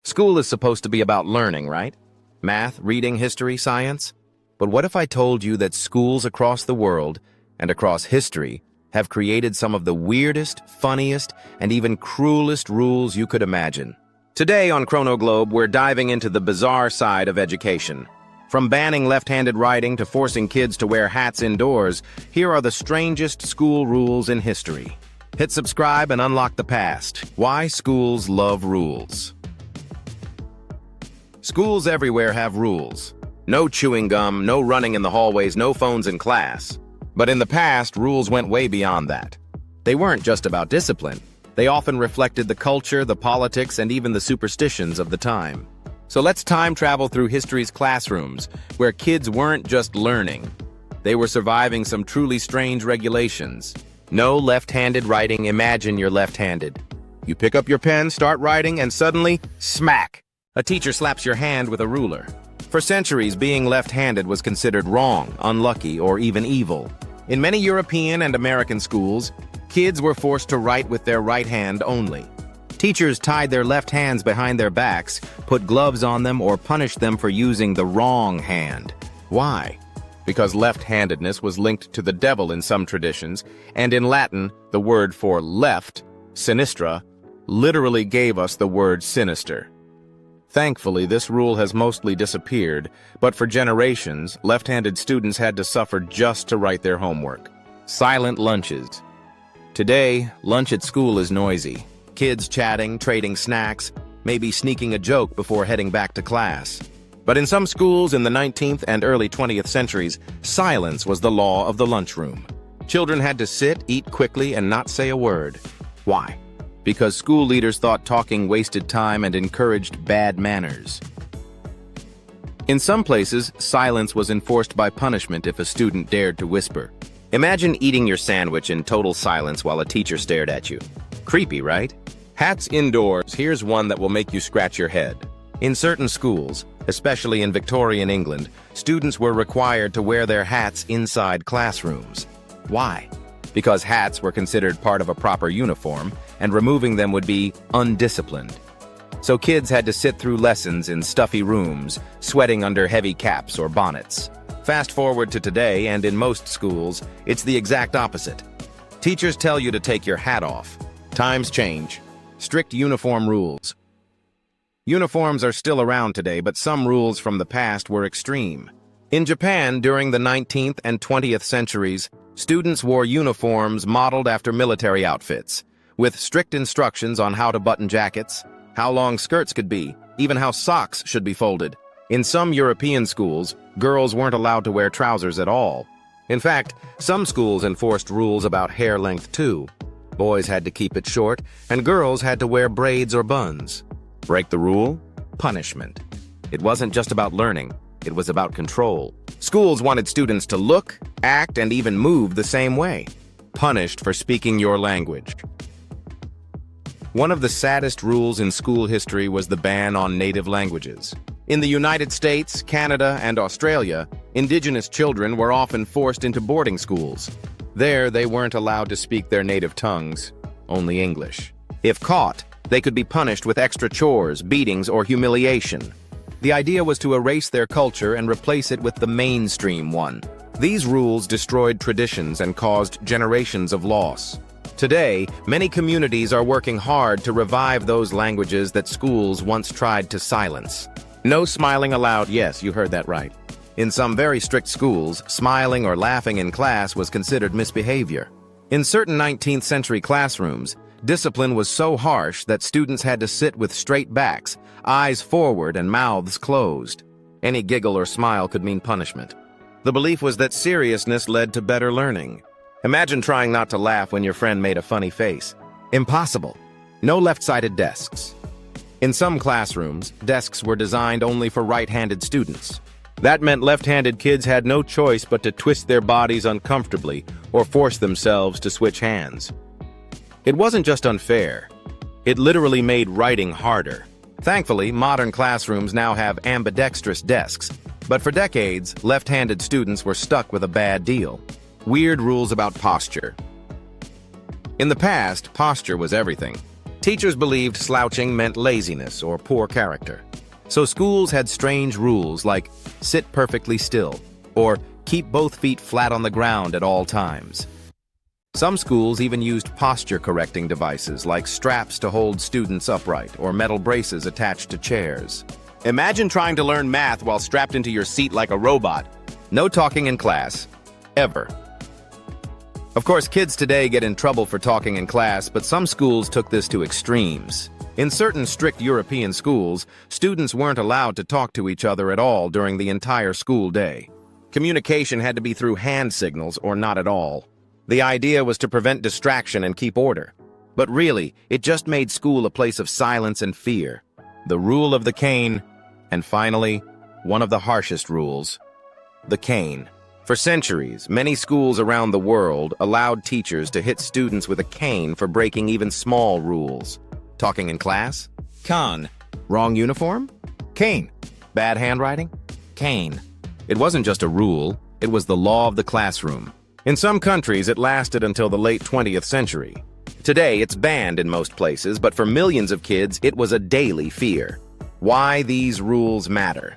School is supposed to be about learning, right? Math, reading, history, science? But what if I told you that schools across the world and across history have created some of the weirdest, funniest, and even cruelest rules you could imagine? Today on ChronoGlobe, we're diving into the bizarre side of education. From banning left-handed writing to forcing kids to wear hats indoors, here are the strangest school rules in history. Hit subscribe and unlock the past. Why schools love rules. Schools everywhere have rules. No chewing gum, no running in the hallways, no phones in class. But in the past, rules went way beyond that. They weren't just about discipline. They often reflected the culture, the politics, and even the superstitions of the time. So let's time travel through history's classrooms, where kids weren't just learning. They were surviving some truly strange regulations. No left-handed writing. Imagine you're left-handed. You pick up your pen, start writing, and suddenly, smack! A teacher slaps your hand with a ruler. For centuries, being left-handed was considered wrong, unlucky, or even evil. In many European and American schools, kids were forced to write with their right hand only. Teachers tied their left hands behind their backs, put gloves on them, or punished them for using the wrong hand. Why? Because left-handedness was linked to the devil in some traditions, and in Latin, the word for left, sinistra, literally gave us the word sinister. Thankfully, this rule has mostly disappeared, but for generations, left-handed students had to suffer just to write their homework. Silent lunches. Today, lunch at school is noisy. Kids chatting, trading snacks, maybe sneaking a joke before heading back to class. But in some schools in the 19th and early 20th centuries, silence was the law of the lunchroom. Children had to sit, eat quickly, and not say a word. Why? Because school leaders thought talking wasted time and encouraged bad manners. In some places, silence was enforced by punishment if a student dared to whisper. Imagine eating your sandwich in total silence while a teacher stared at you. Creepy, right? Hats indoors. Here's one that will make you scratch your head. In certain schools, especially in Victorian England, students were required to wear their hats inside classrooms. Why? Because hats were considered part of a proper uniform, and removing them would be undisciplined. So kids had to sit through lessons in stuffy rooms, sweating under heavy caps or bonnets. Fast forward to today, and in most schools, it's the exact opposite. Teachers tell you to take your hat off. Times change. Strict uniform rules. Uniforms are still around today, but some rules from the past were extreme. In Japan, during the 19th and 20th centuries, students wore uniforms modeled after military outfits, with strict instructions on how to button jackets, how long skirts could be, even how socks should be folded. In some European schools, girls weren't allowed to wear trousers at all. In fact, some schools enforced rules about hair length too. Boys had to keep it short, and girls had to wear braids or buns. Break the rule? Punishment. It wasn't just about learning, it was about control. Schools wanted students to look, act, and even move the same way. Punished for speaking your language. One of the saddest rules in school history was the ban on native languages. In the United States, Canada, and Australia, indigenous children were often forced into boarding schools. There, they weren't allowed to speak their native tongues, only English. If caught, they could be punished with extra chores, beatings, or humiliation. The idea was to erase their culture and replace it with the mainstream one. These rules destroyed traditions and caused generations of loss. Today, many communities are working hard to revive those languages that schools once tried to silence. No smiling allowed. Yes, you heard that right. In some very strict schools, smiling or laughing in class was considered misbehavior. In certain 19th century classrooms, discipline was so harsh that students had to sit with straight backs, eyes forward and mouths closed. Any giggle or smile could mean punishment. The belief was that seriousness led to better learning. Imagine trying not to laugh when your friend made a funny face. Impossible. No left-sided desks. In some classrooms, desks were designed only for right-handed students. That meant left-handed kids had no choice but to twist their bodies uncomfortably or force themselves to switch hands. It wasn't just unfair. It literally made writing harder. Thankfully, modern classrooms now have ambidextrous desks, but for decades, left-handed students were stuck with a bad deal. Weird rules about posture. In the past, posture was everything. Teachers believed slouching meant laziness or poor character. So schools had strange rules like sit perfectly still or keep both feet flat on the ground at all times. Some schools even used posture-correcting devices like straps to hold students upright or metal braces attached to chairs. Imagine trying to learn math while strapped into your seat like a robot. No talking in class, ever. Of course, kids today get in trouble for talking in class, but some schools took this to extremes. In certain strict European schools, students weren't allowed to talk to each other at all during the entire school day. Communication had to be through hand signals or not at all. The idea was to prevent distraction and keep order. But really, it just made school a place of silence and fear. The rule of the cane, and finally, one of the harshest rules, the cane. For centuries, many schools around the world allowed teachers to hit students with a cane for breaking even small rules. Talking in class? Can. Wrong uniform? Cane. Bad handwriting? Cane. It wasn't just a rule, it was the law of the classroom. In some countries, it lasted until the late 20th century. Today, it's banned in most places, but for millions of kids, it was a daily fear. Why these rules matter.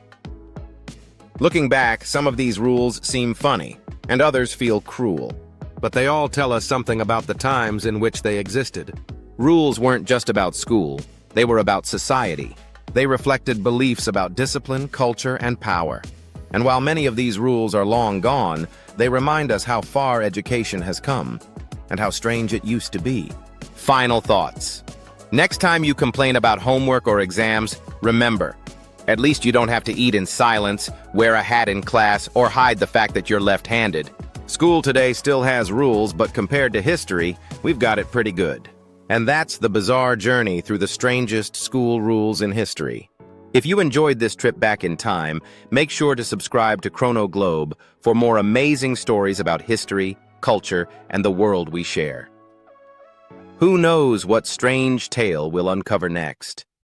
Looking back, some of these rules seem funny, and others feel cruel. But they all tell us something about the times in which they existed. Rules weren't just about school, they were about society. They reflected beliefs about discipline, culture, and power. And while many of these rules are long gone, they remind us how far education has come, and how strange it used to be. Final thoughts. Next time you complain about homework or exams, remember, at least you don't have to eat in silence, wear a hat in class, or hide the fact that you're left-handed. School today still has rules, but compared to history, we've got it pretty good. And that's the bizarre journey through the strangest school rules in history. If you enjoyed this trip back in time, make sure to subscribe to ChronoGlobe for more amazing stories about history, culture, and the world we share. Who knows what strange tale we'll uncover next?